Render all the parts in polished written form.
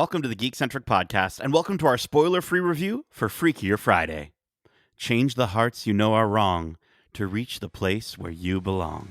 Welcome to the Geekcentric podcast, and welcome to our spoiler-free review for Freakier Friday. Change the hearts you know are wrong to reach the place where you belong.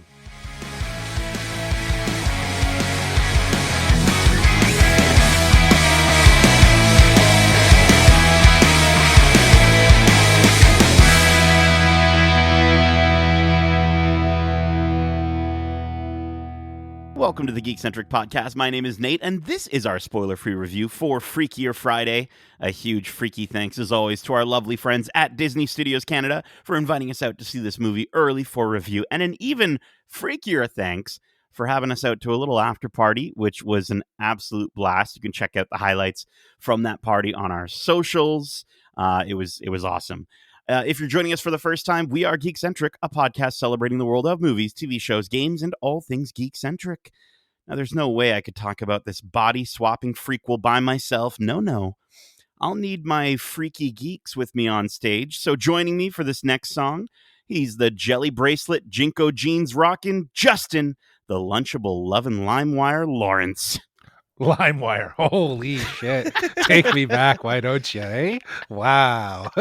Welcome to the Geekcentric podcast. My name is Nate, and this is our spoiler-free review for Freakier Friday. A huge freaky thanks, as always, to our lovely friends at Disney Studios Canada for inviting us out to see this movie early for review, and an even freakier thanks for having us out to a little after party, which was an absolute blast. You can check out the highlights from that party on our socials. It was awesome. If you're joining us for the first time, we are Geekcentric, a podcast celebrating the world of movies, TV shows, games, and all things geek-centric. Now, there's no way I could talk about this body-swapping freakquel by myself. No. I'll need my freaky geeks with me on stage. So joining me for this next song, he's the jelly bracelet, Jinko jeans rockin' Justin, the lunchable lovin' LimeWire Lawrence. LimeWire. Holy shit. Take me back. Why don't you, eh? Wow.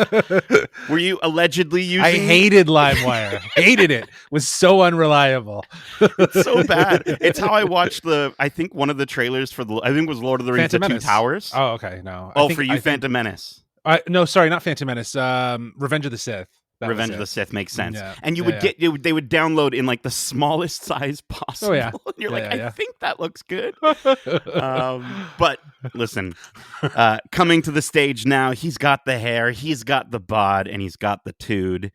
Were you allegedly using... I hated LimeWire. Hated it. Was so unreliable. It's so bad. It's how I watched I think one of the trailers for I think it was Lord of the Rings, Phantom The Menace. Two Towers. Oh, okay. No. For you, Phantom Menace. No, sorry, not Phantom Menace. Revenge of the Sith. Revenge of the Sith makes sense. Yeah. And you would they would download in like the smallest size possible. Oh, yeah. And you're Yeah. I think that looks good. But listen, coming to the stage now, he's got the hair, he's got the bod, and he's got the tood.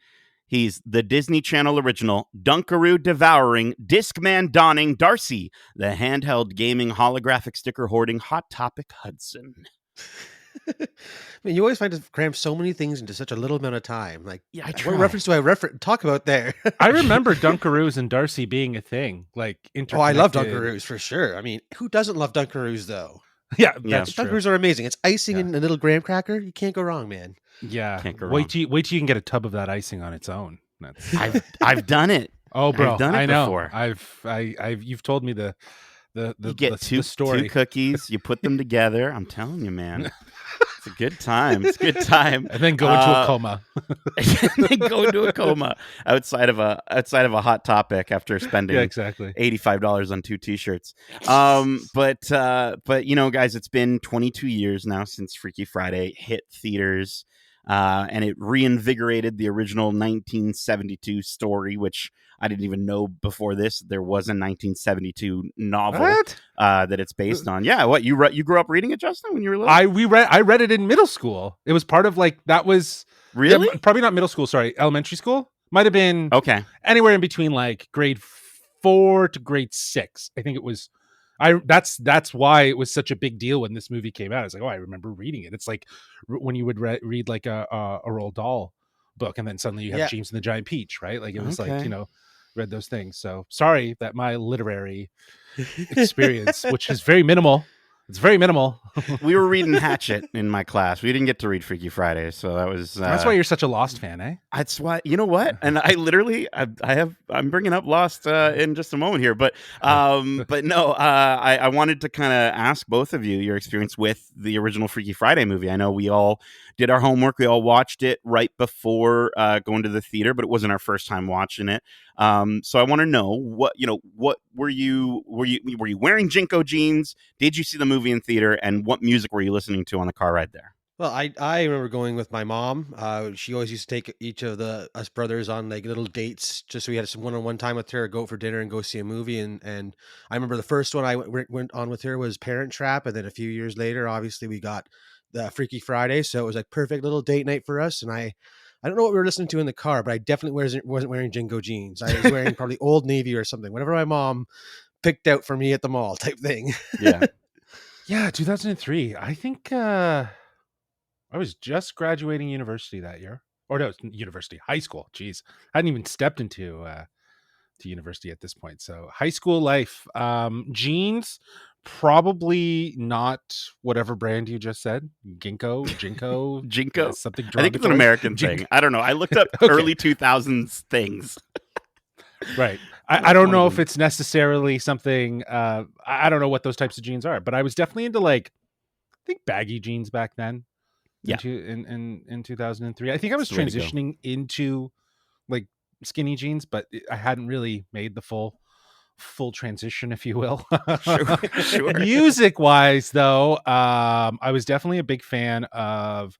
He's the Disney Channel original, Dunkaroo devouring, Discman donning Darcy, the handheld gaming holographic sticker hoarding Hot Topic Hudson. I mean, you always find to cram so many things into such a little amount of time. Like, yeah, what reference do I talk about there? I remember Dunkaroos and Darcy being a thing. Like, I love Dunkaroos for sure. I mean, who doesn't love Dunkaroos though? Yeah, that's true. Dunkaroos are amazing. It's icing in a little graham cracker. You can't go wrong, man. Yeah. Can't go wrong. Wait till you can get a tub of that icing on its own. I've done it. Oh, bro, I've done it I know. before. You've told me the you get the story. two cookies, you put them together. I'm telling you, man. It's a good time. It's a good time. And then go into a coma. And then go into a coma outside of a Hot Topic after spending $85 on 2 t-shirts. But you know, guys, it's been 22 years now since Freaky Friday hit theaters. And it reinvigorated the original 1972 story, which I didn't even know before this. There was a 1972 novel that it's based on. Yeah, what you grew up reading it, Justin, when you were little? I read it in middle school. It was part of that was really probably not middle school. Sorry, elementary school. Might have been anywhere in between like grade 4 to grade 6. I think it was. That's why it was such a big deal when this movie came out. I was like, I remember reading it. It's like when you would read like a Roald Dahl book, and then suddenly you have James and the Giant Peach, right? Like it was read those things. So sorry that my literary experience, which is very minimal. It's very minimal. We were reading Hatchet in my class. We didn't get to read Freaky Friday, so that was. That's why you're such a Lost fan, eh? That's why. You know what? And I literally, I'm bringing up Lost in just a moment here, but no, I wanted to kind of ask both of you your experience with the original Freaky Friday movie. I know we all did our homework. We all watched it right before going to the theater, but it wasn't our first time watching it. So I want to know what were you wearing Jinko jeans? Did you see the movie in theater, and what music were you listening to on the car ride there? Well, I remember going with my mom. She always used to take each of us brothers on like little dates, just so we had some one-on-one time with her, go out for dinner and go see a movie. And I remember the first one I went on with her was Parent Trap, and then a few years later, obviously we got the Freaky Friday, so it was like perfect little date night for us. And I don't know what we were listening to in the car, but I definitely wasn't wearing Jinko jeans. I was wearing probably Old Navy or something, whatever my mom picked out for me at the mall type thing. Yeah. Yeah, 2003. I think I was just graduating university that year. Or no, university, high school. Jeez. I hadn't even stepped into to university at this point. So high school life. Jeans, probably not whatever brand you just said. Jinko. I Something think it's an American thing. I don't know. I looked up early 2000s things. Right. I don't know if it's necessarily something. I don't know what those types of jeans are, but I was definitely into like think baggy jeans back then. Yeah. In 2003. I think I was That's the way to go. transitioning into like skinny jeans, but I hadn't really made the full transition, if you will. Sure. Music wise, though, I was definitely a big fan of,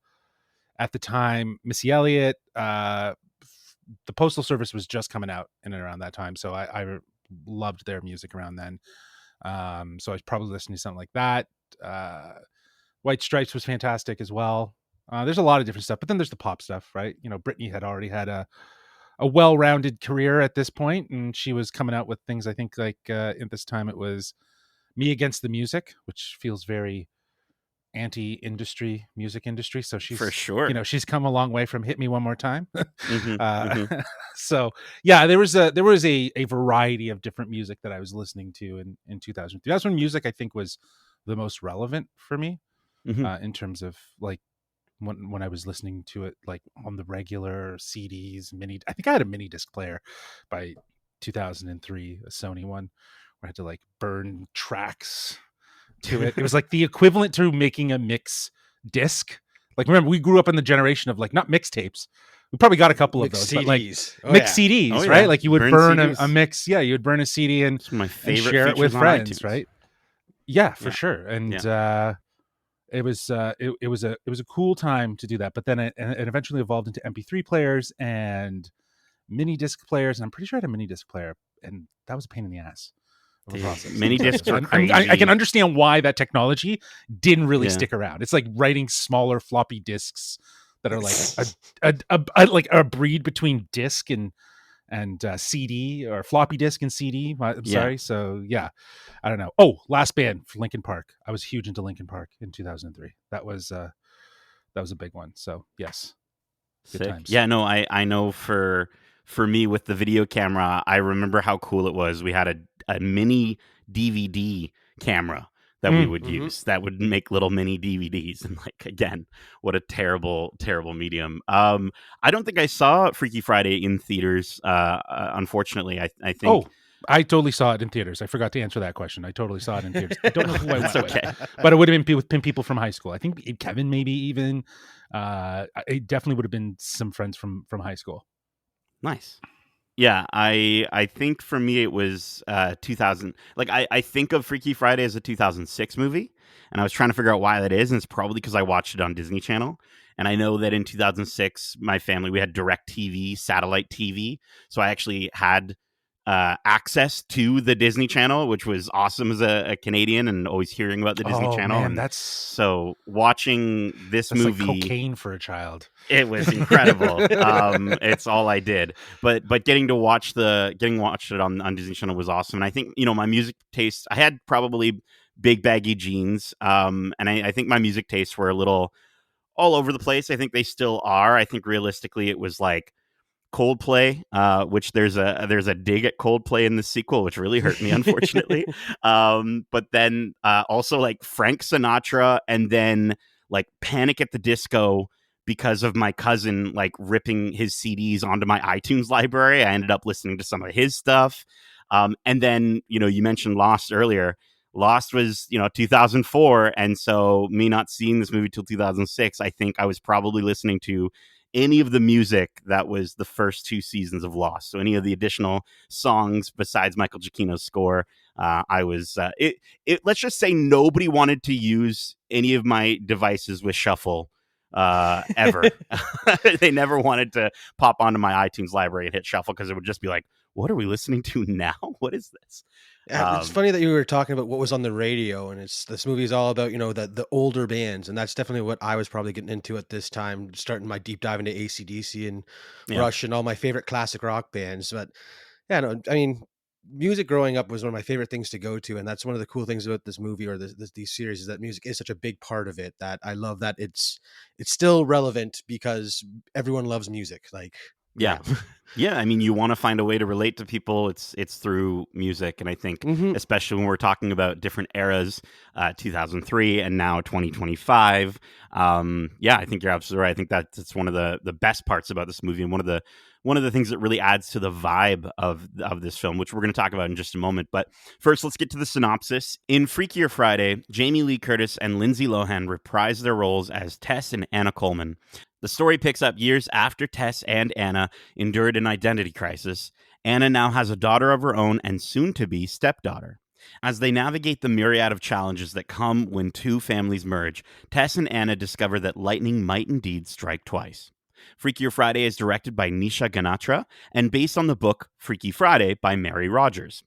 at the time, Missy Elliott. The Postal Service was just coming out in and around that time, so I loved their music around then. So I was probably listening to something like that. White Stripes was fantastic as well. There's a lot of different stuff, but then there's the pop stuff, right? You know, Britney had already had a well-rounded career at this point, and she was coming out with things, I think, like at this time it was Me Against the Music, which feels very anti-industry music industry. So she's, for sure, you know, she's come a long way from Hit Me One More Time. So yeah, there was a variety of different music that I was listening to in 2003. That's when music, I think, was the most relevant for me, in terms of like when I was listening to it like on the regular CDs, I think I had a mini disc player by 2003, a Sony one, where I had to like burn tracks to it. It was like the equivalent to making a mix disc. Like, remember, we grew up in the generation of like, not mixtapes. We probably got a couple of those, CDs. but like mixed CDs, right? Like you would burn a mix. Yeah, you would burn a CD and share it with friends, right? Yeah, for sure. And it was a cool time to do that. But then it eventually evolved into MP3 players and mini disc players. And I'm pretty sure I had a mini disc player, and that was a pain in the ass. Mini discs are crazy. I can understand why that technology didn't really stick around. It's like writing smaller floppy disks that are like a breed between disc and CD, or floppy disk and CD. I'm sorry. So yeah, I don't know. Oh, last band, Linkin Park. I was huge into Linkin Park in 2003. That was a big one. So yes, good times. Yeah, no, I know for me with the video camera, I remember how cool it was. We had a mini DVD camera that we would use that would make little mini DVDs. And like, again, what a terrible medium. I don't think I saw Freaky Friday in theaters. Unfortunately, I think. Oh, I totally saw it in theaters. I forgot to answer that question. I totally saw it in theaters. I don't know who I went with, but it would have been people from high school. I think Kevin, maybe even. It definitely would have been some friends from high school. Nice. Yeah, I think for me it was 2000. Like I think of Freaky Friday as a 2006 movie, and I was trying to figure out why that is, and it's probably because I watched it on Disney Channel. And I know that in 2006, my family, we had DirecTV, satellite TV, so I actually had access to the Disney Channel, which was awesome as a Canadian, and always hearing about the Disney Channel. Man, and that's so watching this movie, like cocaine for a child. It was incredible. It's all I did, but getting to watch it on Disney Channel was awesome. And I think, you know, my music taste, I had probably big baggy jeans, and I think my music tastes were a little all over the place. I think they still are. I think realistically, it was like Coldplay, which there's a dig at Coldplay in the sequel, which really hurt me, unfortunately. But then also like Frank Sinatra, and then like Panic at the Disco, because of my cousin like ripping his CDs onto my iTunes library. I ended up listening to some of his stuff. And then, you know, you mentioned Lost earlier. Lost was, you know, 2004, and so me not seeing this movie till 2006, I think I was probably listening to any of the music that was the first two seasons of Lost. So any of the additional songs besides Michael Giacchino's score, I was. Let's just say nobody wanted to use any of my devices with shuffle ever. They never wanted to pop onto my iTunes library and hit shuffle, because it would just be like, what are we listening to now? What is this? It's funny that you were talking about what was on the radio, and this movie is all about, you know, the older bands, and that's definitely what I was probably getting into at this time, starting my deep dive into AC/DC and Rush and all my favorite classic rock bands. But yeah, no, I mean, music growing up was one of my favorite things to go to, and that's one of the cool things about this movie or these series, is that music is such a big part of it, that I love that it's still relevant because everyone loves music. Like, yeah. I mean, you want to find a way to relate to people. It's through music, and I think especially when we're talking about different eras, 2003 and now 2025. I think you're absolutely right. I think that's one of the best parts about this movie, and one of the one of the things that really adds to the vibe of this film, which we're going to talk about in just a moment. But first, let's get to the synopsis. In Freakier Friday, Jamie Lee Curtis and Lindsay Lohan reprise their roles as Tess and Anna Coleman. The story picks up years after Tess and Anna endured an identity crisis. Anna now has a daughter of her own and soon-to-be stepdaughter. As they navigate the myriad of challenges that come when two families merge, Tess and Anna discover that lightning might indeed strike twice. Freakier Friday is directed by Nisha Ganatra and based on the book Freaky Friday by Mary Rogers.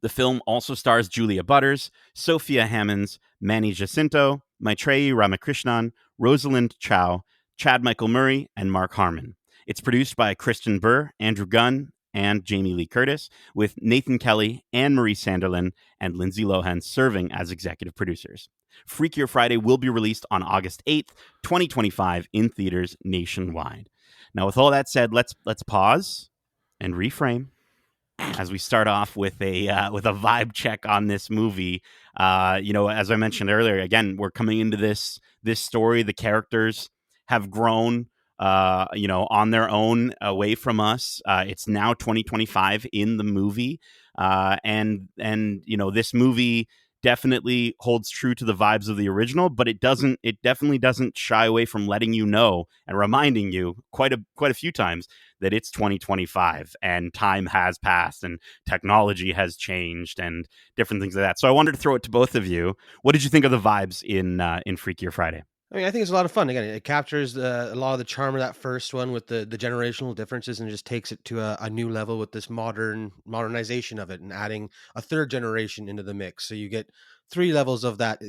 The film also stars Julia Butters, Sophia Hammonds, Manny Jacinto, Maitreyi Ramakrishnan, Rosalind Chow, Chad Michael Murray, and Mark Harmon. It's produced by Kristen Burr, Andrew Gunn, and Jamie Lee Curtis, with Nathan Kelly, Anne-Marie Sanderlin, and Lindsay Lohan serving as executive producers. Freakier Friday will be released on August 8th, 2025 in theaters nationwide. Now, with all that said, let's pause and reframe as we start off with a vibe check on this movie. As I mentioned earlier, again, we're coming into this story. The characters have grown, on their own away from us. It's now 2025 in the movie, and this movie definitely holds true to the vibes of the original, but it definitely doesn't shy away from letting you know and reminding you quite a few times that it's 2025 and time has passed and technology has changed and different things like that. So I wanted to throw it to both of you. What did you think of the vibes in Freakier Friday? I mean, I think it's a lot of fun. Again, it captures a lot of the charm of that first one with the generational differences and just takes it to a new level with this modernization of it and adding a third generation into the mix. So you get 3 levels of that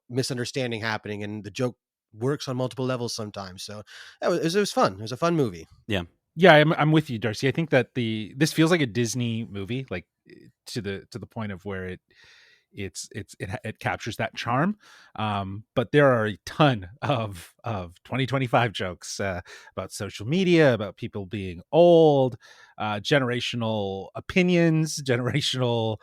misunderstanding happening, and the joke works on multiple levels sometimes. So it was fun. It was a fun movie. Yeah. Yeah, I'm with you, Darcy. I think that this feels like a Disney movie, like to the point of where it captures that charm. But there are a ton of 2025 jokes about social media, about people being old, generational opinions, generational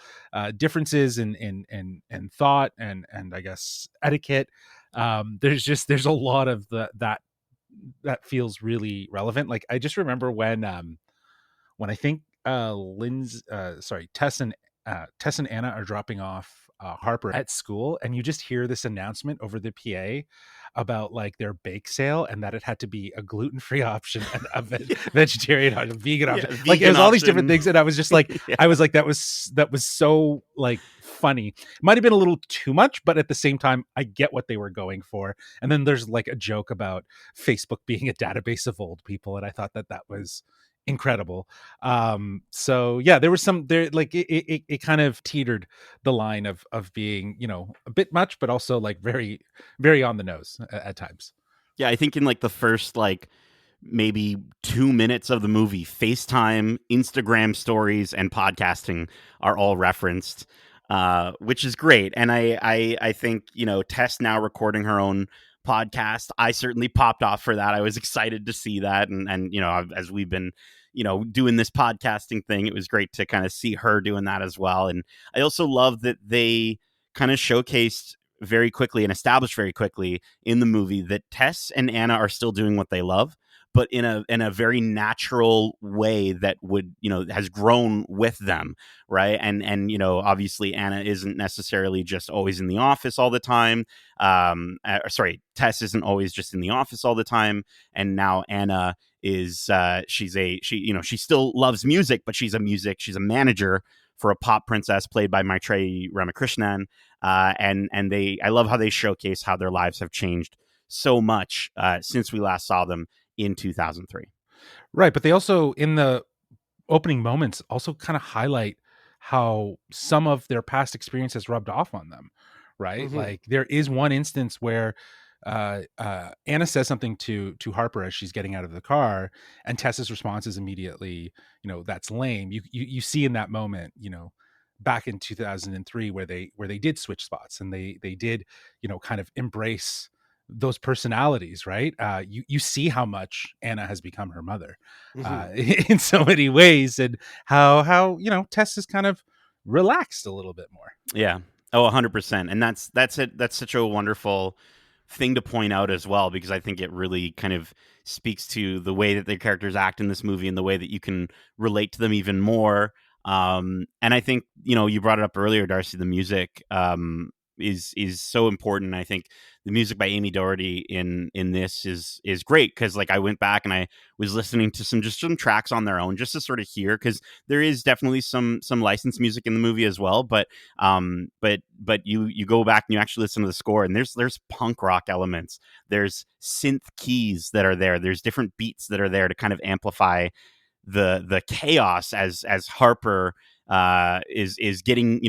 differences in thought and I guess etiquette. There's a lot of that feels really relevant. Like I just remember when I think Tess and Anna are dropping off Harper at school, and you just hear this announcement over the PA about like their bake sale and that it had to be a gluten-free option and a vegetarian or a vegan option. Like it was all these different things, and I was just like, I was like, that was so like funny. It might have been a little too much, but at the same time, I get what they were going for. And then there's like a joke about Facebook being a database of old people, and I thought that was incredible. So yeah, there was like it kind of teetered the line of being, a bit much, but also like very, very on the nose at times. Yeah, I think in like the first like maybe 2 minutes of the movie, FaceTime, Instagram stories, and podcasting are all referenced, which is great. And I think, Tess now recording her own podcast, I certainly popped off for that. I was excited to see that. And as we've been, doing this podcasting thing, it was great to kind of see her doing that as well. And I also love that they kind of showcased very quickly and established very quickly in the movie that Tess and Anna are still doing what they love, but in a very natural way that would, has grown with them. Right. And, obviously Anna isn't necessarily just always in the office all the time. Tess isn't always just in the office all the time. And now Anna is, she still loves music, but she's a manager for a pop princess played by Maitreyi Ramakrishnan. I love how they showcase how their lives have changed so much since we last saw them in 2003. Right. But they also, in the opening moments, also kind of highlight how some of their past experiences rubbed off on them. Right. Mm-hmm. Like there is one instance where Anna says something to Harper as she's getting out of the car, and Tessa's response is immediately, that's lame. You see in that moment, back in 2003 where they did switch spots and they did, kind of embrace those personalities, right? You see how much Anna has become her mother, in so many ways, and how Tess is kind of relaxed a little bit more. Yeah. Oh, 100%. And that's it. That's such a wonderful thing to point out as well, because I think it really kind of speaks to the way that the characters act in this movie and the way that you can relate to them even more. And I think, you brought it up earlier, Darcy, the music is so important. I think the music by Amy Doherty in this is great, because like I went back and I was listening to some tracks on their own just to sort of hear, because there is definitely some licensed music in the movie as well, but you go back and you actually listen to the score, and there's punk rock elements, there's synth keys that are there, there's different beats that are there to kind of amplify the chaos as Harper is getting,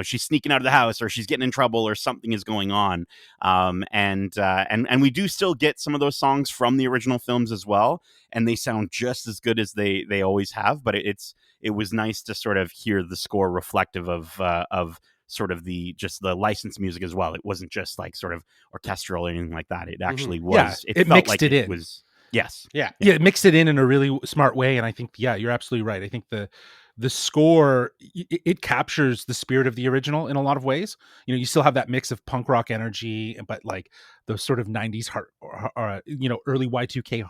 she's sneaking out of the house, or she's getting in trouble, or something is going on. And we do still get some of those songs from the original films as well, and they sound just as good as they always have. But it was nice to sort of hear the score reflective of sort of the licensed music as well. It wasn't just like sort of orchestral or anything like that. It actually was. Yeah, it felt mixed like it in. Was. Yes. Yeah. It mixed it in a really smart way. And I think, you're absolutely right. I think the score, it captures the spirit of the original in a lot of ways. You still have that mix of punk rock energy, but like those sort of 90s early Y2K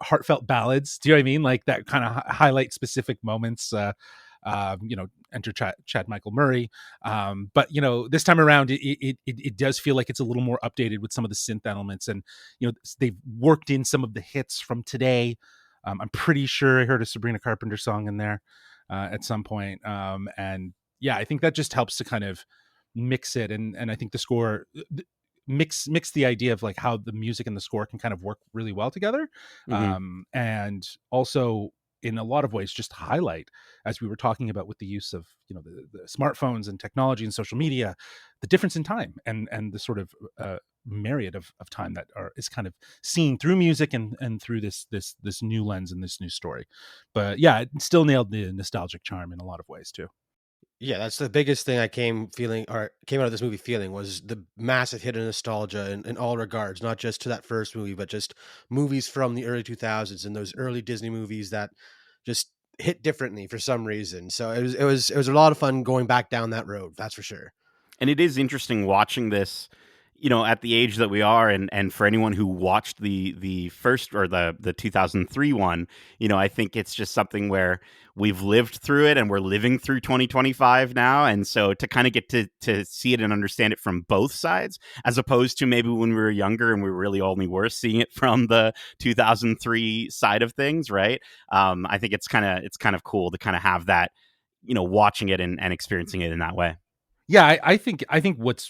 heartfelt ballads. Do you know what I mean? Like that kind of highlight specific moments. Enter Chad Michael Murray. But this time around, it does feel like it's a little more updated with some of the synth elements, and they've worked in some of the hits from today. I'm pretty sure I heard a Sabrina Carpenter song in there at some point. And yeah, I think that just helps to kind of mix it, and I think the score mix the idea of like how the music and the score can kind of work really well together. And also in a lot of ways just highlight, as we were talking about with the use of the smartphones and technology and social media, the difference in time and the sort of myriad of time that is kind of seen through music and through this new lens and this new story. But yeah, it still nailed the nostalgic charm in a lot of ways too. Yeah, that's the biggest thing I came out of this movie feeling, was the massive hit of nostalgia in all regards, not just to that first movie, but just movies from the early 2000s and those early Disney movies that just hit differently for some reason. So it was a lot of fun going back down that road, that's for sure. And it is interesting watching this, at the age that we are, and for anyone who watched the first, or the 2003 one, I think it's just something where we've lived through it and we're living through 2025 now. And so to kind of get to see it and understand it from both sides, as opposed to maybe when we were younger and we really only were seeing it from the 2003 side of things, right? I think it's kind of cool to kind of have that, watching it and experiencing it in that way. Yeah, I think what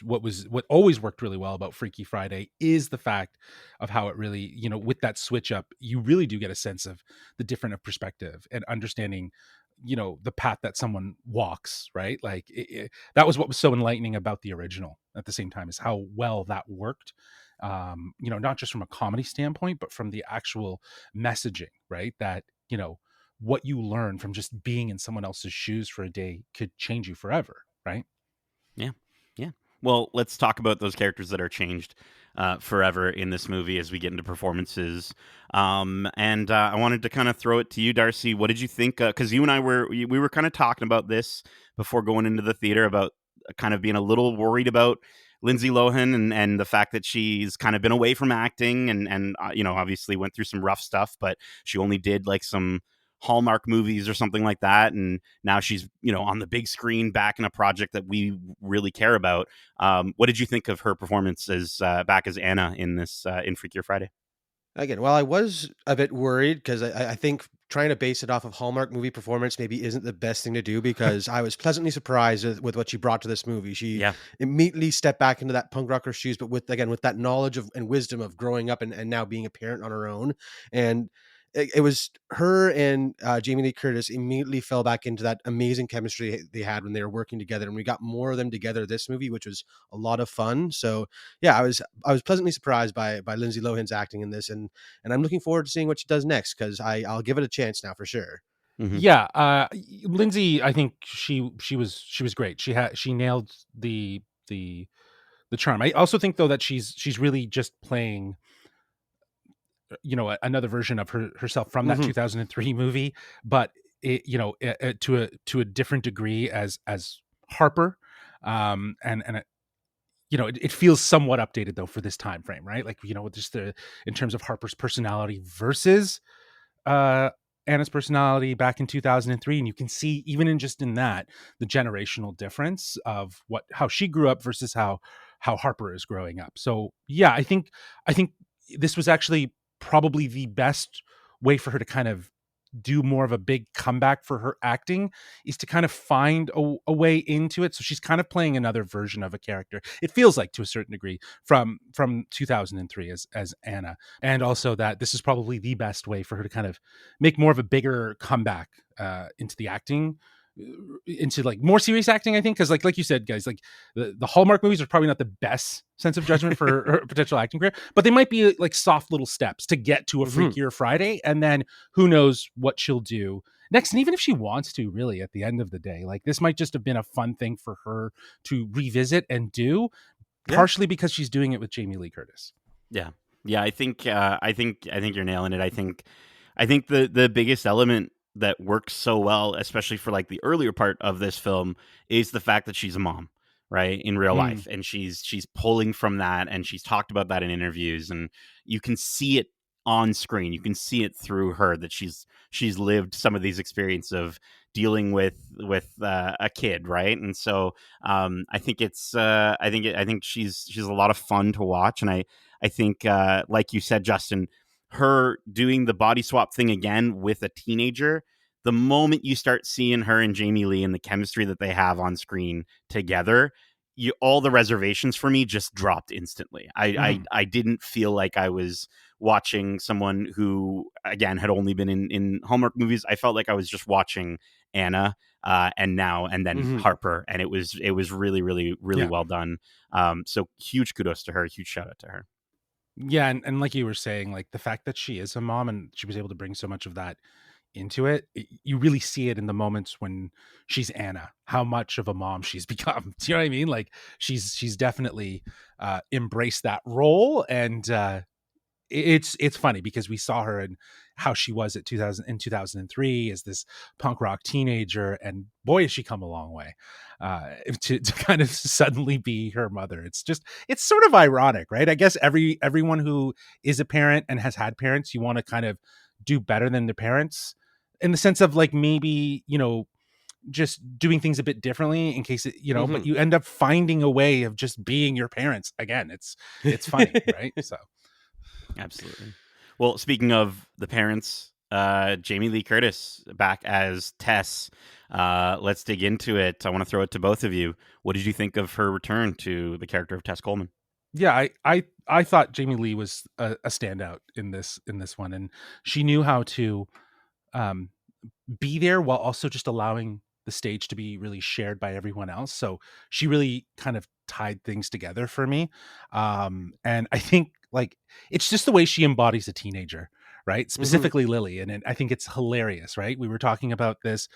always worked really well about Freaky Friday is the fact of how it really, with that switch up, you really do get a sense of the different of perspective and understanding, the path that someone walks, right? Like that was what was so enlightening about the original at the same time, is how well that worked. Not just from a comedy standpoint, but from the actual messaging, right? That, what you learn from just being in someone else's shoes for a day could change you forever, right? Yeah. Well, let's talk about those characters that are changed forever in this movie as we get into performances. And I wanted to kind of throw it to you, Darcy. What did you think? Because you and I we were kind of talking about this before going into the theater, about kind of being a little worried about Lindsay Lohan and the fact that she's kind of been away from acting and obviously went through some rough stuff, but she only did like some Hallmark movies or something like that, and now she's on the big screen back in a project that we really care about. What did you think of her performance as back as Anna in this in Freakier Friday? Again, well, I was a bit worried because I think trying to base it off of Hallmark movie performance maybe isn't the best thing to do, because I was pleasantly surprised with what she brought to this movie. She immediately stepped back into that punk rocker shoes, but with that knowledge of and wisdom of growing up and now being a parent on her own. And it was her and Jamie Lee Curtis immediately fell back into that amazing chemistry they had when they were working together, and we got more of them together this movie, which was a lot of fun. So yeah, I was pleasantly surprised by Lindsay Lohan's acting in this, and I'm looking forward to seeing what she does next, because I'll give it a chance now for sure. Mm-hmm. Yeah, Lindsay, I think she was great. She nailed the charm. I also think though that she's really just playing another version of herself from that 2003 movie, but to a different degree as Harper, and it feels somewhat updated though for this time frame, right? Like, just in terms of Harper's personality versus Anna's personality back in 2003, and you can see even in that the generational difference of how she grew up versus how Harper is growing up. So yeah, I think this was actually probably the best way for her to kind of do more of a big comeback for her acting, is to kind of find a way into it. So she's kind of playing another version of a character, it feels like, to a certain degree, from 2003 as Anna. And also that this is probably the best way for her to kind of make more of a bigger comeback into the acting, into like more serious acting, I think, because like you said, guys, like the Hallmark movies are probably not the best sense of judgment for her potential acting career, but they might be like soft little steps to get to a Freakier Friday, and then who knows what she'll do next. And even if she wants to, really, at the end of the day, like, this might just have been a fun thing for her to revisit and do, partially because she's doing it with Jamie Lee Curtis. Yeah, I think you're nailing it. I think the biggest element that works so well, especially for like the earlier part of this film, is the fact that she's a mom, right, in real life, and she's pulling from that, and she's talked about that in interviews, and you can see it on screen. You can see it through her that she's lived some of these experiences of dealing with a kid, right? And so I think it's I think she's a lot of fun to watch, and I think like you said, Justin, her doing the body swap thing again with a teenager, the moment you start seeing her and Jamie Lee and the chemistry that they have on screen together, all the reservations for me just dropped instantly. I didn't feel like I was watching someone who, again, had only been in Hallmark movies. I felt like I was just watching Anna and then Harper, and it was really, really, really well done. So huge kudos to her, huge shout out to her. Yeah, and like you were saying, like the fact that she is a mom and she was able to bring so much of that into it, you really see it in the moments when she's Anna, how much of a mom she's become. Do you know what I mean? Like, she's definitely embraced that role, and it's funny because we saw her in how she was in 2003 as this punk rock teenager, and boy, has she come a long way to kind of suddenly be her mother. It's sort of ironic, right? I guess everyone who is a parent and has had parents, you want to kind of do better than their parents, in the sense of like, maybe, just doing things a bit differently in case it, but you end up finding a way of just being your parents again. It's funny, right? So absolutely. Well, speaking of the parents, Jamie Lee Curtis back as Tess. Let's dig into it. I want to throw it to both of you. What did you think of her return to the character of Tess Coleman? Yeah, I thought Jamie Lee was a standout in this one, and she knew how to be there while also just allowing the stage to be really shared by everyone else. So she really kind of tied things together for me. And I think, like, it's just the way she embodies a teenager, right? Specifically Lily. And I think it's hilarious, right? We were talking about this.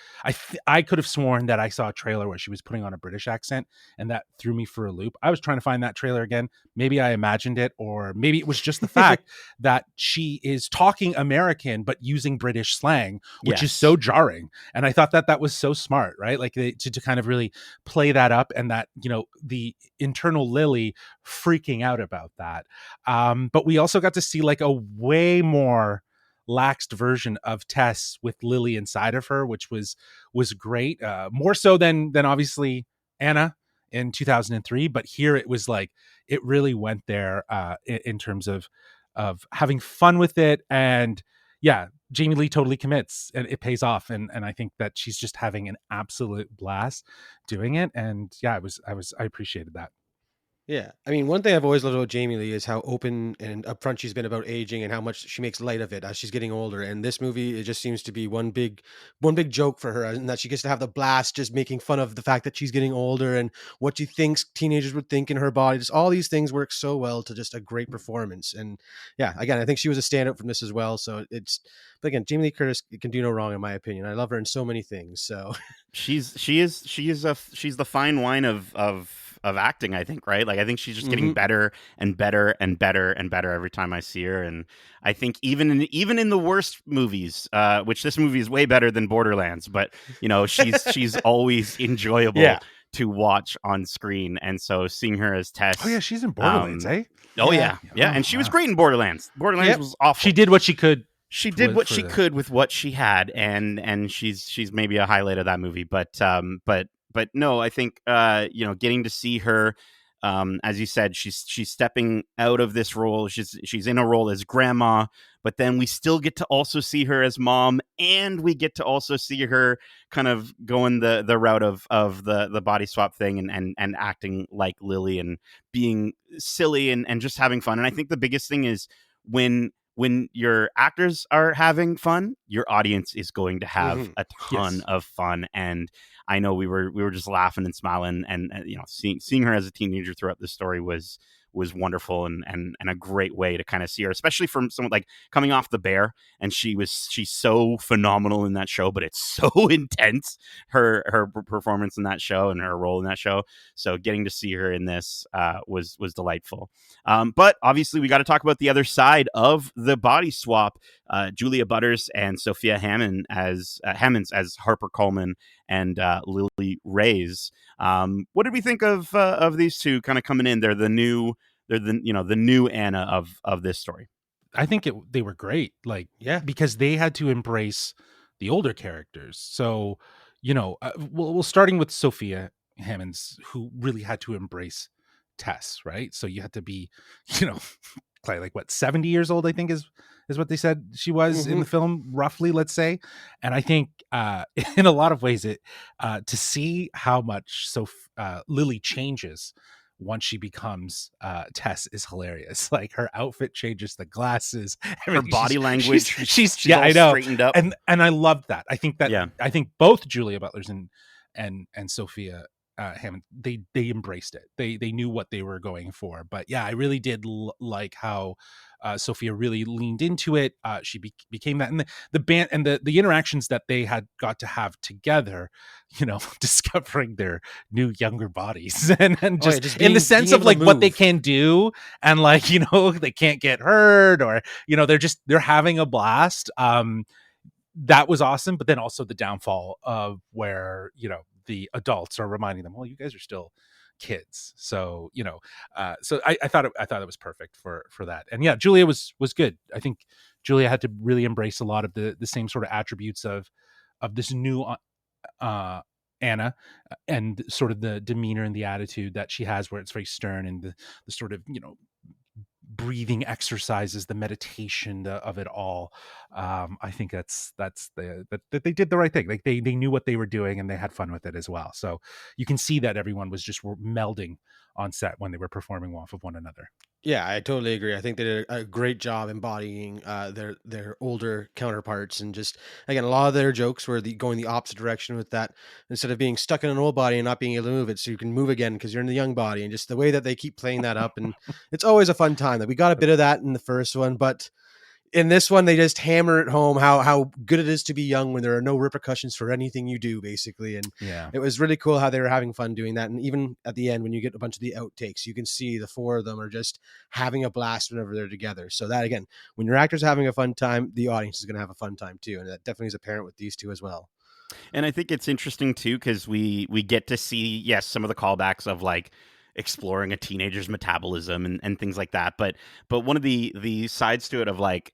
I could have sworn that I saw a trailer where she was putting on a British accent, and that threw me for a loop. I was trying to find that trailer again. Maybe I imagined it, or maybe it was just the fact that she is talking American but using British slang, which is so jarring. And I thought that was so smart, right? Like, to kind of really play that up, and that, the internal Lily freaking out about that. But we also got to see like a way more laxed version of Tess with Lily inside of her, which was great. More so than obviously Anna in 2003, but here it was like, it really went there in terms of having fun with it. And yeah, Jamie Lee totally commits, and it pays off. And I think that she's just having an absolute blast doing it. And yeah, I appreciated that. Yeah. I mean, one thing I've always loved about Jamie Lee is how open and upfront she's been about aging and how much she makes light of it as she's getting older. And this movie, it just seems to be one big joke for her, and that she gets to have the blast just making fun of the fact that she's getting older and what she thinks teenagers would think in her body. Just all these things work so well to just a great performance. And yeah, again, I think she was a standout from this as well. So but again, Jamie Lee Curtis can do no wrong in my opinion. I love her in so many things. So she's the fine wine of acting, I think, right? Like, I think she's just getting better and better and better and better every time I see her. And I think even in the worst movies, which this movie is way better than Borderlands, but she's always enjoyable to watch on screen. And so seeing her as Tess, oh yeah, she's in Borderlands, eh? Oh yeah. And she was great in Borderlands. Borderlands was awful. She did what she could. She did what she could with what she had, and she's maybe a highlight of that movie. But no, I think getting to see her, as you said, she's stepping out of this role. She's in a role as grandma, but then we still get to also see her as mom, and we get to also see her kind of going the route of the body swap thing and acting like Lily and being silly and just having fun. And I think the biggest thing is when your actors are having fun, your audience is going to have a ton of fun. And I know we were just laughing and smiling, and seeing her as a teenager throughout the story was wonderful and a great way to kind of see her, especially from someone like coming off The Bear, and she's so phenomenal in that show, but it's so intense, her performance in that show and her role in that show. So getting to see her in this was delightful. But obviously we got to talk about the other side of the body swap. Julia Butters and Sophia Hammonds as Harper Coleman and Lily Reyes. What did we think of these two kind of coming in? They're the new Anna of this story. I think they were great. Because they had to embrace the older characters. So, well, starting with Sophia Hammonds, who really had to embrace Tess, right? So you had to be, like what, 70 years old, I think is what they said she was in the film, roughly, let's say. And I think in a lot of ways to see how much Lily changes once she becomes Tess is hilarious. Like her outfit changes, the glasses, her body language. She's all I know, straightened up, and I loved that. I think I think both Julia Butlers and Sophia Hammond, they embraced it. They knew what they were going for. But yeah, I really did like how Sophia really leaned into it. She became that, and the band and the interactions that they had got to have together, discovering their new younger bodies and just in the sense of like what they can do, and like they can't get hurt, or they're having a blast. That was awesome. But then also the downfall of where the adults are reminding them, well, you guys are still kids. So so I thought it was perfect for that. And yeah, Julia was good. I think Julia had to really embrace a lot of the same sort of attributes of this new Anna, and sort of the demeanor and the attitude that she has, where it's very stern, and the sort of breathing exercises, the meditation of it all. I think that they did the right thing. Like they knew what they were doing, and they had fun with it as well. So you can see that everyone was just melding on set when they were performing off of one another. Yeah, I totally agree. I think they did a great job embodying their older counterparts, and just again, a lot of their jokes were going the opposite direction with that. Instead of being stuck in an old body and not being able to move it, so you can move again because you're in the young body, and just the way that they keep playing that up, and it's always a fun time. That we got a bit of that in the first one, but in this one, they just hammer it home how good it is to be young when there are no repercussions for anything you do, basically. And it was really cool how they were having fun doing that. And even at the end, when you get a bunch of the outtakes, you can see the four of them are just having a blast whenever they're together. So that, again, when your actor's having a fun time, the audience is going to have a fun time too. And that definitely is apparent with these two as well. And I think it's interesting too, because we get to see, yes, some of the callbacks of like exploring a teenager's metabolism and things like that. But one of the sides to it of like,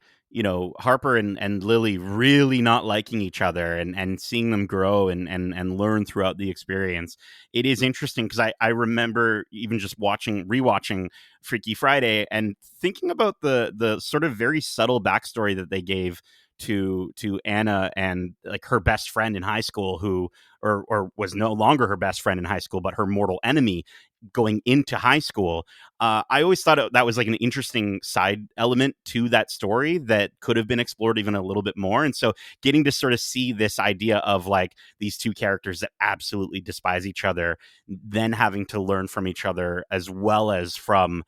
Harper and Lily really not liking each other and seeing them grow and learn throughout the experience. It is interesting because I remember even just rewatching Freaky Friday and thinking about the sort of very subtle backstory that they gave to Anna and like her best friend in high school, who or was no longer her best friend in high school, but her mortal enemy going into high school. I always thought that was like an interesting side element to that story that could have been explored even a little bit more. And so getting to sort of see this idea of like these two characters that absolutely despise each other, then having to learn from each other as well as from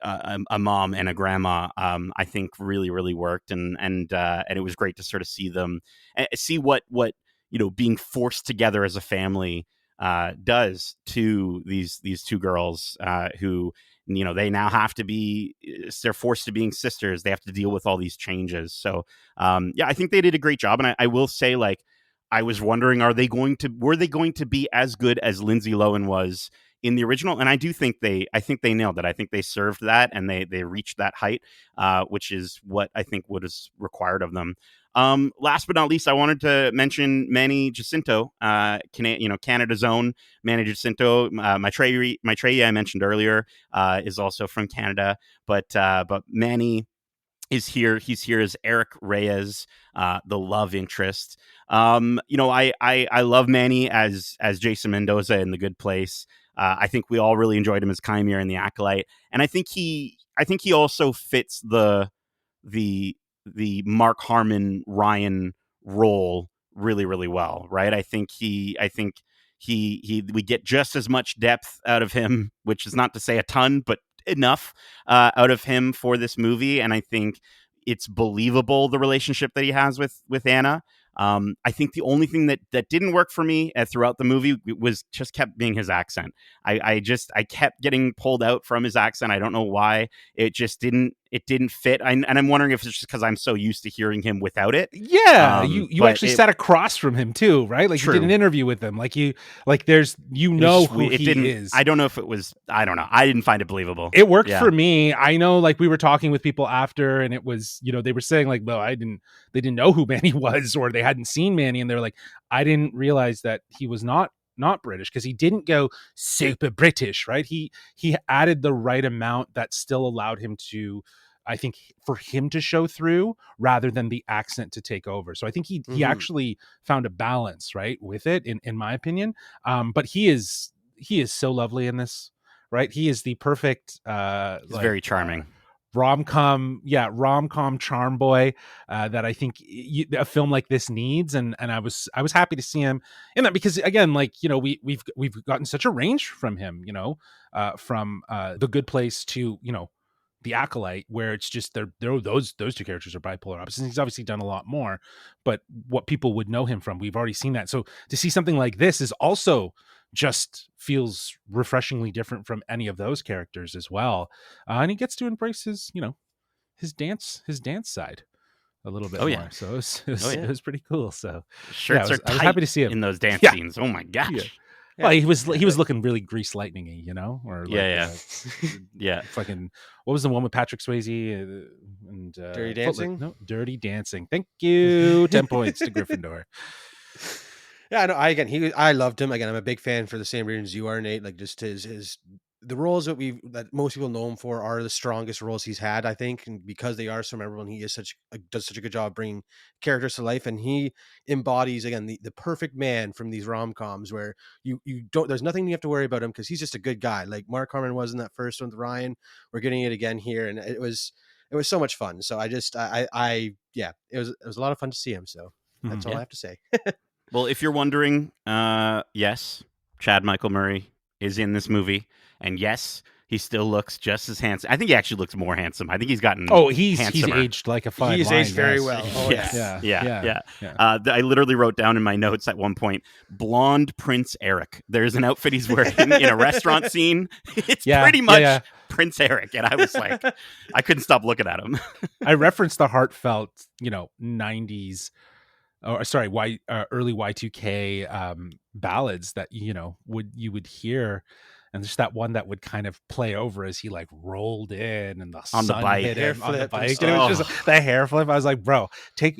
a mom and a grandma, I think really, really worked. And it was great to sort of see them, see what being forced together as a family does to these two girls who, they now have to be, they're forced to being sisters. They have to deal with all these changes. So, I think they did a great job. And I will say, like, I was wondering, were they going to be as good as Lindsay Lohan was in the original? And I think they nailed it. I think they served that, and they reached that height, which is what I think was required of them. Last but not least, I wanted to mention Manny Jacinto, Canada's own Manny Jacinto. Maitreya I mentioned earlier is also from Canada, but Manny is here. He's here as Eric Reyes, the love interest. I love Manny as Jason Mendoza in The Good Place. I think we all really enjoyed him as Chimera in The Acolyte, and I think he also fits the Mark Harmon Ryan role really, really well, right? I think we get just as much depth out of him, which is not to say a ton, but enough out of him for this movie, and I think it's believable, the relationship that he has with Anna. I think the only thing that didn't work for me throughout the movie was just kept being his accent. I kept getting pulled out from his accent. I don't know why. It just didn't fit. And I'm wondering if it's just because I'm so used to hearing him without it. Yeah, you actually sat across from him too, right? Like true. You did an interview with him. Like there's who he is. I don't know if it was. I don't know. I didn't find it believable. It worked for me. I know, like we were talking with people after, and it was, they were saying like, well, they didn't know who Manny was, or they hadn't seen Manny, and they were like, I didn't realize that he was not British, because he didn't go super British, right? He added the right amount that still allowed him to, I think, for him to show through rather than the accent to take over. So I think he actually found a balance, right, with it, in my opinion. But he is so lovely in this, right? He is the perfect he's very charming. rom-com charm boy that I think a film like this needs, and I was happy to see him in that, because again, like, we've gotten such a range from him, from The Good Place to The Acolyte, where it's just those two characters are bipolar opposites. He's obviously done a lot more, but what people would know him from, we've already seen that. So to see something like this is also just feels refreshingly different from any of those characters as well. And he gets to embrace his dance side a little bit more. So it was pretty cool. So shirts are tight. I was happy to see him in those dance scenes. Oh my gosh. Yeah. Well, he was looking really Grease Lightning-y, or like, fucking, what was the one with Patrick Swayze and Dirty Dancing? No, Dirty Dancing. Thank you. 10 points to Gryffindor. Yeah, no, I loved him. Again, I'm a big fan for the same reasons you are, Nate. Like, just the roles that most people know him for are the strongest roles he's had, I think, and because they are so memorable, and he is does such a good job of bringing characters to life, and he embodies, again, the perfect man from these rom-coms where you don't, there's nothing you have to worry about him because he's just a good guy, like Mark Harmon was in that first one with Ryan. We're getting it again here, and it was so much fun. So it was a lot of fun to see him. So that's all I have to say. Well, if you're wondering, yes, Chad Michael Murray is in this movie, and yes, he still looks just as handsome. I think he actually looks more handsome. I think he's gotten he's aged like a fine He's wine, aged very well. Oh, yes. Yeah. I literally wrote down in my notes at one point, blonde Prince Eric. There's an outfit he's wearing in a restaurant scene. It's pretty much Prince Eric, and I was like, I couldn't stop looking at him. I referenced the heartfelt, 90s. Early Y2K ballads that you would hear, and just that one that would kind of play over as he like rolled in and the on the bike, hit him on the bike, and it was just the hair flip. I was like, bro,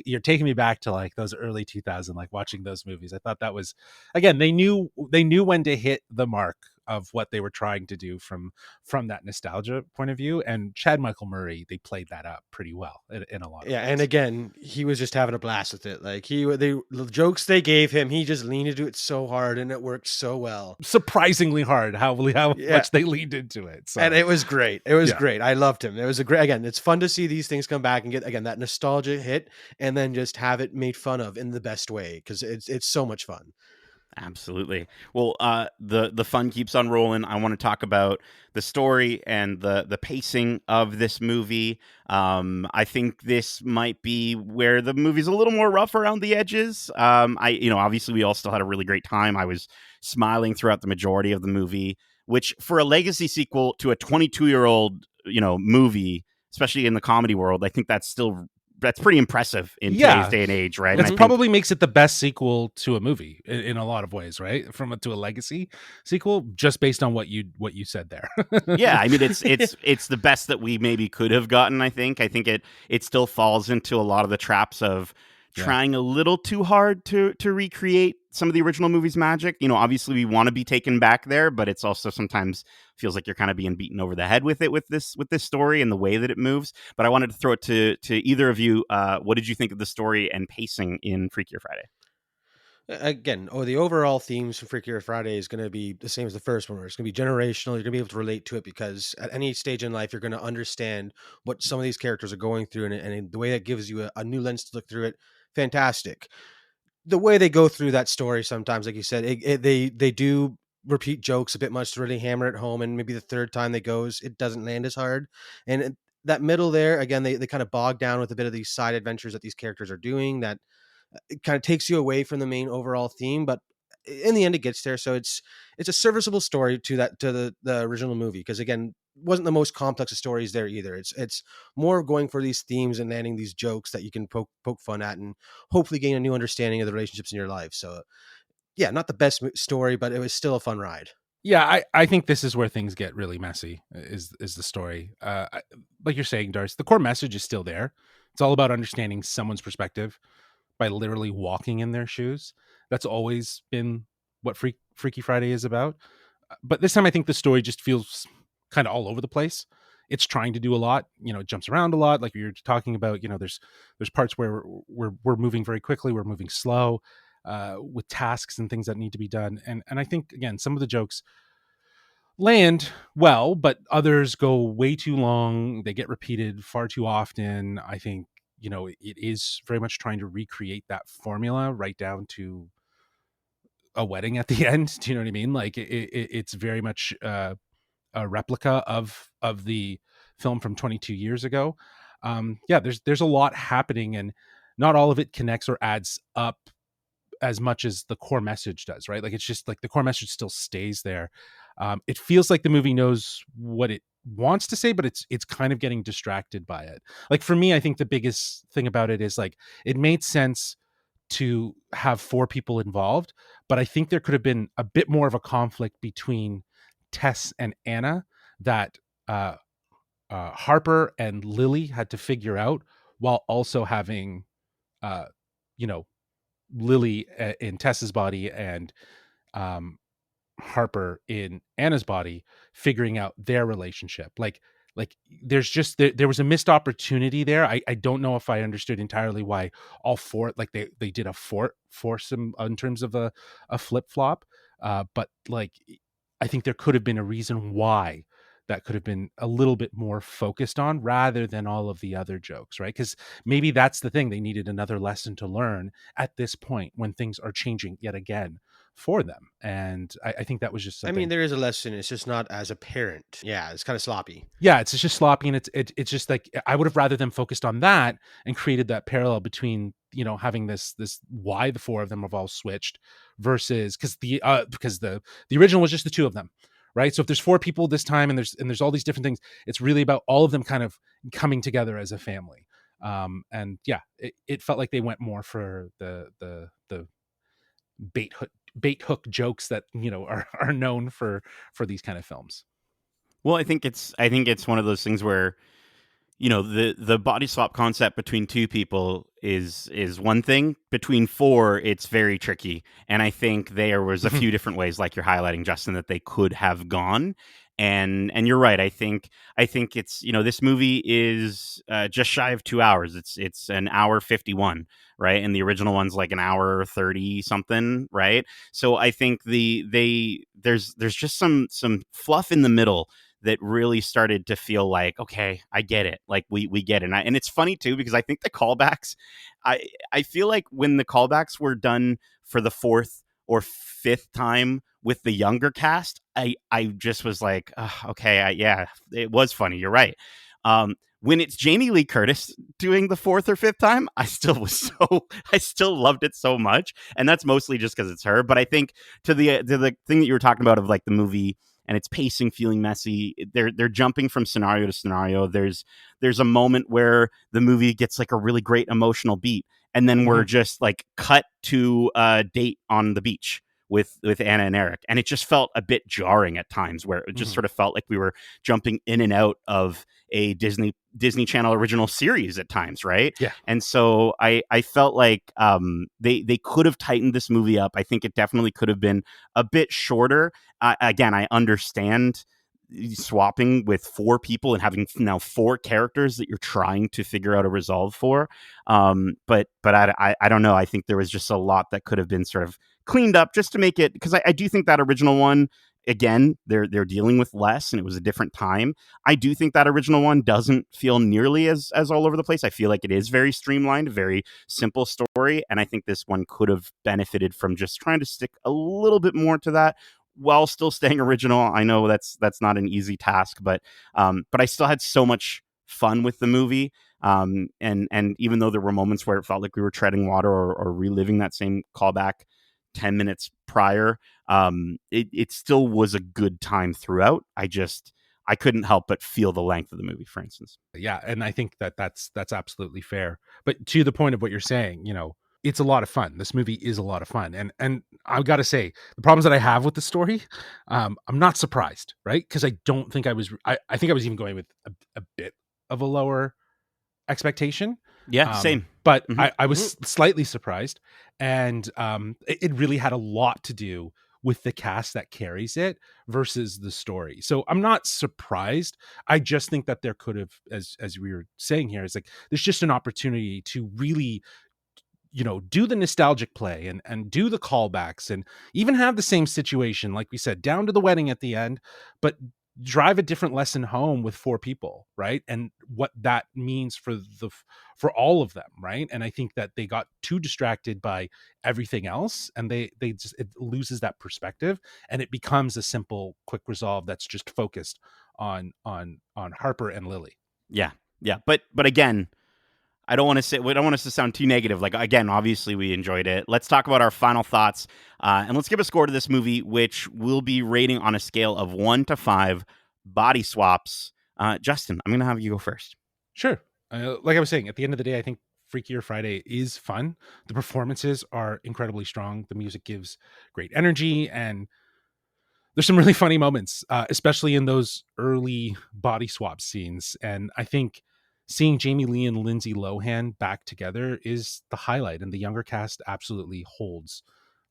you're taking me back to like those early 2000s, like watching those movies. I thought that was, again, they knew when to hit the mark of what they were trying to do from that nostalgia point of view, and Chad Michael Murray, they played that up pretty well in a lot of ways. And again, he was just having a blast with it. Like the jokes they gave him, he just leaned into it so hard, and it worked so well, surprisingly hard how much they leaned into it. So. And it was great. It was great. I loved him. It was again, it's fun to see these things come back and get, again, that nostalgia hit, and then just have it made fun of in the best way, because it's so much fun. Absolutely. Well, the fun keeps on rolling. I want to talk about the story and the pacing of this movie. I think this might be where the movie's a little more rough around the edges. Obviously we all still had a really great time. I was smiling throughout the majority of the movie, which for a legacy sequel to a 22-year-old, movie, especially in the comedy world, I think that's still pretty impressive in today's day and age, right? That probably makes it the best sequel to a movie in a lot of ways, right? To a legacy sequel, just based on what you said there. Yeah, I mean, it's the best that we maybe could have gotten. I think it still falls into a lot of the traps of trying a little too hard to recreate some of the original movie's magic. You know, obviously we want to be taken back there, but it's also sometimes feels like you're kind of being beaten over the head with this story and the way that it moves. But I wanted to throw it to either of you. What did you think of the story and pacing in Freakier Friday? Again, the overall themes from Freakier Friday is going to be the same as the first one, where it's going to be generational. You're going to be able to relate to it because at any stage in life, you're going to understand what some of these characters are going through, and the way that gives you a new lens to look through it. Fantastic. The way they go through that story sometimes, like you said, they do repeat jokes a bit much to really hammer it home, and maybe the third time it goes, it doesn't land as hard. And that middle there, again, they kind of bog down with a bit of these side adventures that these characters are doing that it kind of takes you away from the main overall theme, but in the end it gets there. So it's a serviceable story to the original movie, because again, wasn't the most complex of stories there either. It's more going for these themes and landing these jokes that you can poke fun at and hopefully gain a new understanding of the relationships in your life. So yeah, not the best story, but it was still a fun ride. Yeah, I think this is where things get really messy, is the story. Like you're saying, Darce, the core message is still there. It's all about understanding someone's perspective by literally walking in their shoes. That's always been what Freaky Friday is about. But this time I think the story just feels kind of all over the place. It's trying to do a lot. You know, it jumps around a lot. Like you're talking about, you know, there's parts where we're moving very quickly. We're moving slow with tasks and things that need to be done. And I think, again, some of the jokes land well, but others go way too long. They get repeated far too often. I think, you know, it is very much trying to recreate that formula right down to a wedding at the end. Do you know what I mean? Like it's very much a replica of the film from 22 years ago. Yeah, there's a lot happening, and not all of it connects or adds up as much as the core message does, right? Like it's just like the core message still stays there. It feels like the movie knows what it wants to say, but it's kind of getting distracted by it. Like for me, I think the biggest thing about it is like it made sense to have 4 people involved, but I think there could have been a bit more of a conflict between Tess and Anna that Harper and Lily had to figure out, while also having you know, Lily in Tess's body and Harper in Anna's body figuring out their relationship. Like there's just there was a missed opportunity there. I don't know if I understood entirely why all 4, like they did a foursome in terms of a flip-flop, but like I think there could have been a reason why that could have been a little bit more focused on, rather than all of the other jokes, right? Because maybe that's the thing. They needed another lesson to learn at this point when things are changing yet again for them. And I think that was just something. I mean, there is a lesson. It's just not as apparent. Yeah, it's kind of sloppy. Yeah, it's just sloppy, and it's just like I would have rather them focused on that and created that parallel between, you know, having this why the 4 of them have all switched versus because the original was just the 2 of them. Right. So if there's 4 people this time and there's all these different things, it's really about all of them kind of coming together as a family. And yeah, it felt like they went more for the bait hook jokes that, you know, are known for these kind of films. Well, I think it's one of those things where, you know, the body swap concept between 2 people is one thing. Between 4, it's very tricky. And I think there was a few different ways, like you're highlighting, Justin, that they could have gone. And you're right. I think it's, you know, this movie is just shy of 2 hours. It's an hour 51, right? And the original one's like an hour 30 something, right? So I think there's just some fluff in the middle that really started to feel like, okay, I get it. Like we get it. And it's funny too, because I think the callbacks, I feel like when the callbacks were done for the 4th or 5th time with the younger cast, I just was like, okay, yeah, it was funny. You're right. When it's Jamie Lee Curtis doing the 4th or 5th time, I still loved it so much. And that's mostly just because it's her. But I think to the thing that you were talking about of like the movie and its pacing feeling messy. They're jumping from scenario to scenario. There's a moment where the movie gets like a really great emotional beat, and then we're just like cut to a date on the beach with Anna and Eric, and it just felt a bit jarring at times, where it just sort of felt like we were jumping in and out of a Disney Channel original series at times, right? Yeah. And so I felt like they could have tightened this movie up. I think it definitely could have been a bit shorter. Again, I understand swapping with 4 people and having now 4 characters that you're trying to figure out a resolve for. But I don't know. I think there was just a lot that could have been sort of cleaned up just to make it, because I do think that original one, again, they're dealing with less and it was a different time. I do think that original one doesn't feel nearly as all over the place. I feel like it is very streamlined, very simple story, and I think this one could have benefited from just trying to stick a little bit more to that while still staying original. I know that's not an easy task, but I still had so much fun with the movie. And even though there were moments where it felt like we were treading water or reliving that same callback 10 minutes prior, it still was a good time throughout. I couldn't help but feel the length of the movie, for instance. Yeah, and I think that's absolutely fair. But to the point of what you're saying, it's a lot of fun. This movie is a lot of fun. And I've got to say, the problems that I have with the story, I'm not surprised, right? Because I don't think I think I was even going with a bit of a lower expectation. Yeah, same. But I was slightly surprised. And it really had a lot to do with the cast that carries it versus the story. So I'm not surprised. I just think that there could have, as we were saying here, is like, there's just an opportunity to really, do the nostalgic play and do the callbacks and even have the same situation, like we said, down to the wedding at the end, but drive a different lesson home with 4 people, right? And what that means for all of them, right? And I think that they got too distracted by everything else, and they just, it loses that perspective, and it becomes a simple, quick resolve that's just focused on Harper and Lily. Yeah, but again, we don't want us to sound too negative. Like, again, obviously we enjoyed it. Let's talk about our final thoughts, and let's give a score to this movie, which we'll be rating on a scale of 1 to 5 body swaps. Justin, I'm going to have you go first. Sure. Like I was saying, at the end of the day, I think Freakier Friday is fun. The performances are incredibly strong. The music gives great energy, and there's some really funny moments, especially in those early body swap scenes. And I think seeing Jamie Lee and Lindsay Lohan back together is the highlight, and the younger cast absolutely holds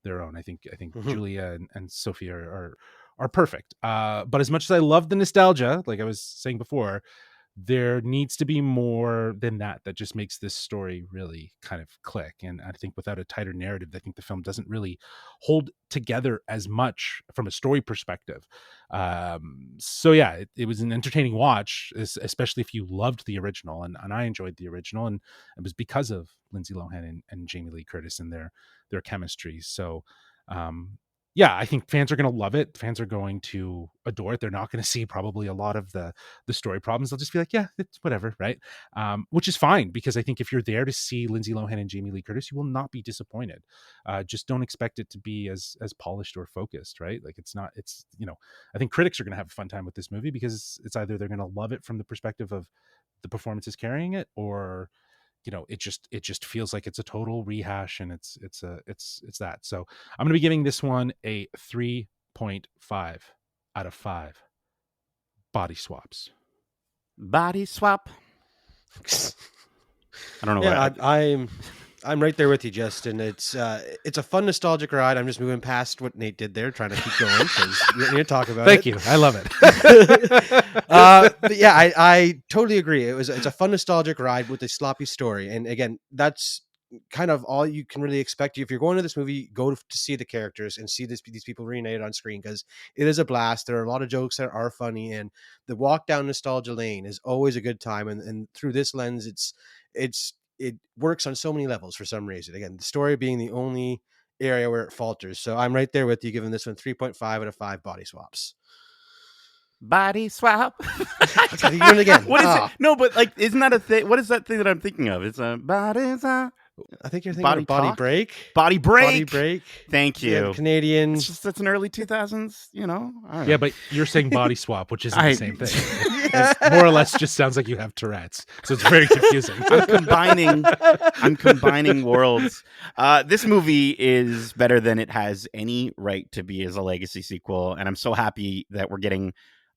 their own. I think Julia and Sophia are perfect. But as much as I love the nostalgia, like I was saying before, there needs to be more than that just makes this story really kind of click. And I think without a tighter narrative, I think the film doesn't really hold together as much from a story perspective. So yeah, it was an entertaining watch, especially if you loved the original, and I enjoyed the original, and it was because of Lindsay Lohan and Jamie Lee Curtis and their chemistry. So yeah, I think fans are going to love it. Fans are going to adore it. They're not going to see probably a lot of the story problems. They'll just be like, yeah, it's whatever, right? Which is fine, because I think if you're there to see Lindsay Lohan and Jamie Lee Curtis, you will not be disappointed. Just don't expect it to be as polished or focused, right? Like it's not. It's I think critics are going to have a fun time with this movie, because it's either they're going to love it from the perspective of the performances carrying it, or it just feels like it's a total rehash, and it's that. So I'm going to be giving this one a 3.5 out of 5 body swaps. Body swap. I don't know. Yeah, I'm right there with you, Justin. It's a fun nostalgic ride. I'm just moving past what Nate did there, trying to keep going, because you're going to talk about Thank it. you. I love it. But yeah, I totally agree. It's a fun nostalgic ride with a sloppy story. And again, that's kind of all you can really expect. If you're going to this movie, go to see the characters and see these people reunited on screen, because it is a blast. There are a lot of jokes that are funny, and the walk down nostalgia lane is always a good time. And through this lens, it works on so many levels for some reason. Again, the story being the only area where it falters. So I'm right there with you, giving this one 3.5 out of 5 body swaps. Body swap. Okay, you're doing it again. What is it? No, but like, isn't that a thing? What is that thing that I'm thinking of? It's a body swap. I think you're thinking of Body Break. Body Break. Body Break. Thank you. Yeah, Canadian. It's an early 2000s, I don't know. Yeah, but you're saying Body Swap, which isn't the same thing. It more or less just sounds like you have Tourette's. So it's very confusing. I'm combining worlds. This movie is better than it has any right to be as a legacy sequel. And I'm so happy that we're getting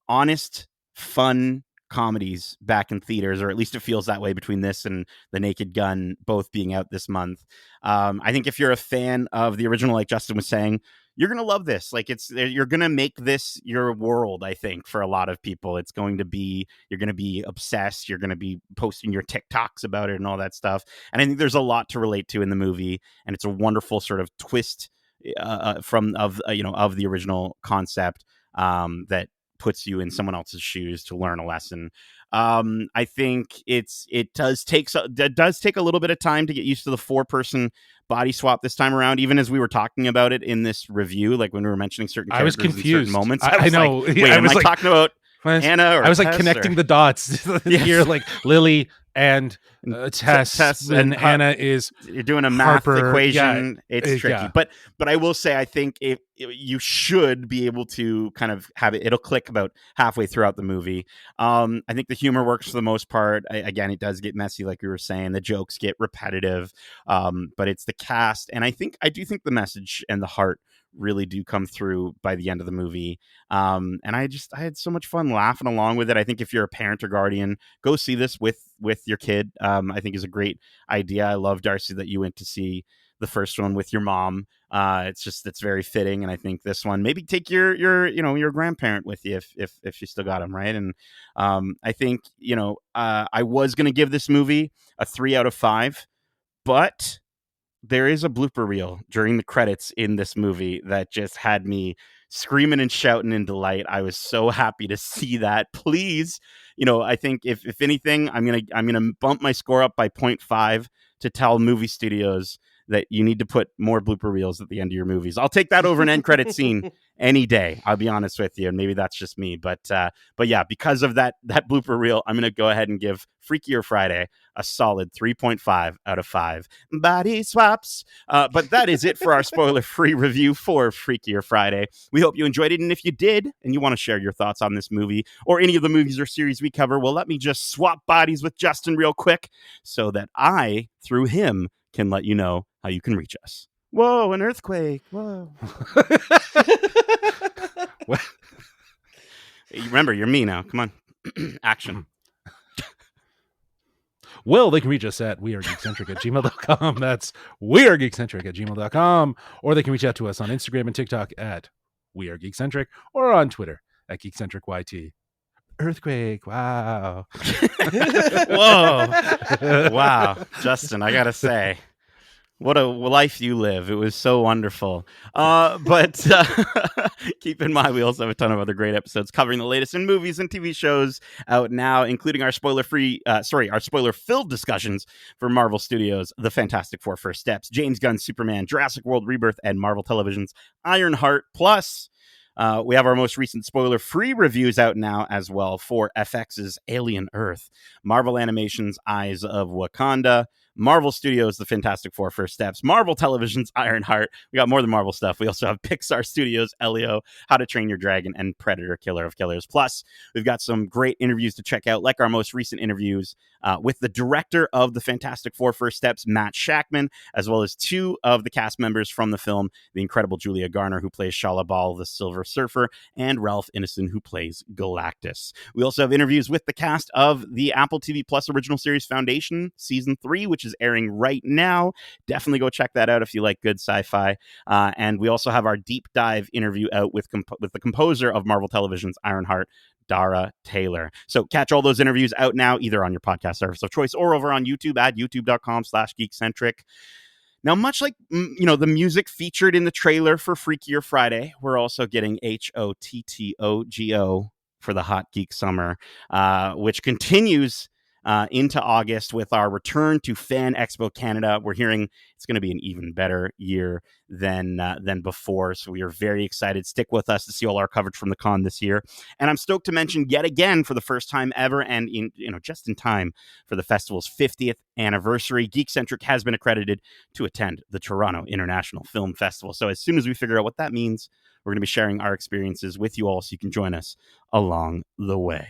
honest, fun comedies back in theaters, or at least it feels that way between this and The Naked Gun both being out this month. I think if you're a fan of the original, like Justin was saying, you're going to love this. Like you're going to make this your world. I think for a lot of people, you're going to be obsessed. You're going to be posting your TikToks about it and all that stuff. And I think there's a lot to relate to in the movie, and it's a wonderful sort of twist of the original concept that puts you in someone else's shoes to learn a lesson. I think it does take a little bit of time to get used to the 4-person body swap this time around. Even as we were talking about it in this review, like when we were mentioning certain characters, I was confused. In certain moments, I know. Like, wait, am I talking about Hannah? Or I was like Tess, connecting the dots here, like Lily and Tess and Hannah is. You're doing a math Harper, equation. Yeah, it's tricky, yeah. But I will say, I think you should be able to kind of have it. It'll click about halfway throughout the movie. I think the humor works for the most part. Again, it does get messy, like we were saying. The jokes get repetitive, but it's the cast, and I do think the message and the heart really do come through by the end of the movie. And I had so much fun laughing along with it. I think if you're a parent or guardian, go see this with your kid. I think is a great idea. I love, Darcy, that you went to see the first one with your mom. It's very fitting. And I think this one, maybe take your grandparent with you if you still got him, right? And I think, I was going to give this movie a 3 out of 5, but there is a blooper reel during the credits in this movie that just had me screaming and shouting in delight. I was so happy to see that. Please, I think if anything, I'm gonna bump my score up by 0.5 to tell movie studios that you need to put more blooper reels at the end of your movies. I'll take that over an end credit scene any day. I'll be honest with you, and maybe that's just me, but yeah, because of that blooper reel, I'm gonna go ahead and give Freakier Friday a solid 3.5 out of 5 body swaps. But that is it for our spoiler-free review for Freakier Friday. We hope you enjoyed it, and if you did, and you want to share your thoughts on this movie or any of the movies or series we cover, well, let me just swap bodies with Justin real quick so that I, through him, can let you know how you can reach us. Whoa, an earthquake. Whoa. Remember, you're me now. Come on. Action. Well, they can reach us at wearegeekcentric@gmail.com. That's wearegeekcentric@gmail.com. Or they can reach out to us on Instagram and TikTok at wearegeekcentric, or on Twitter at geekcentricyt. Earthquake. Wow. Whoa. Wow. Justin, I got to say, what a life you live. It was so wonderful. But keep in mind, we also have a ton of other great episodes covering the latest in movies and TV shows out now, including our spoiler-filled discussions for Marvel Studios' The Fantastic Four First Steps, James Gunn's Superman, Jurassic World Rebirth, and Marvel Television's Ironheart. Plus, we have our most recent spoiler-free reviews out now as well for FX's Alien Earth, Marvel Animation's Eyes of Wakanda, Marvel Studios' The Fantastic Four First Steps, Marvel Television's Ironheart. We got more than Marvel stuff. We also have Pixar Studios' Elio, How to Train Your Dragon, and Predator, Killer of Killers. Plus, we've got some great interviews to check out, like our most recent interviews with the director of The Fantastic Four First Steps, Matt Shackman, as well as 2 of the cast members from the film, the incredible Julia Garner, who plays Shala Bal, the Silver Surfer, and Ralph Ineson, who plays Galactus. We also have interviews with the cast of the Apple TV Plus original series Foundation Season 3, which is airing right now. Definitely go check that out if you like good sci-fi. And we also have our deep dive interview out with the composer of Marvel Television's Ironheart, Dara Taylor. So catch all those interviews out now, either on your podcast service of choice or over on YouTube at youtube.com/geekcentric. Now, much like, the music featured in the trailer for Freakier Friday, we're also getting HOTTOGO for the Hot Geek Summer, which continues into August with our return to Fan Expo Canada. We're hearing it's going to be an even better year than before, so we are very excited. Stick with us to see all our coverage from the con this year. And I'm stoked to mention yet again, for the first time ever, and just in time for the festival's 50th anniversary, Geekcentric has been accredited to attend the Toronto International Film Festival. So as soon as we figure out what that means, we're going to be sharing our experiences with you all, so you can join us along the way.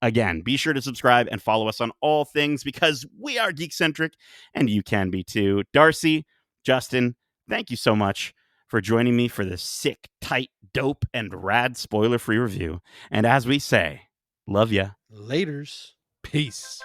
Again, be sure to subscribe and follow us on all things, because we are Geekcentric and you can be too. Darcy, Justin, thank you so much for joining me for this sick, tight, dope, and rad spoiler-free review. And as we say, love ya. Laters. Peace.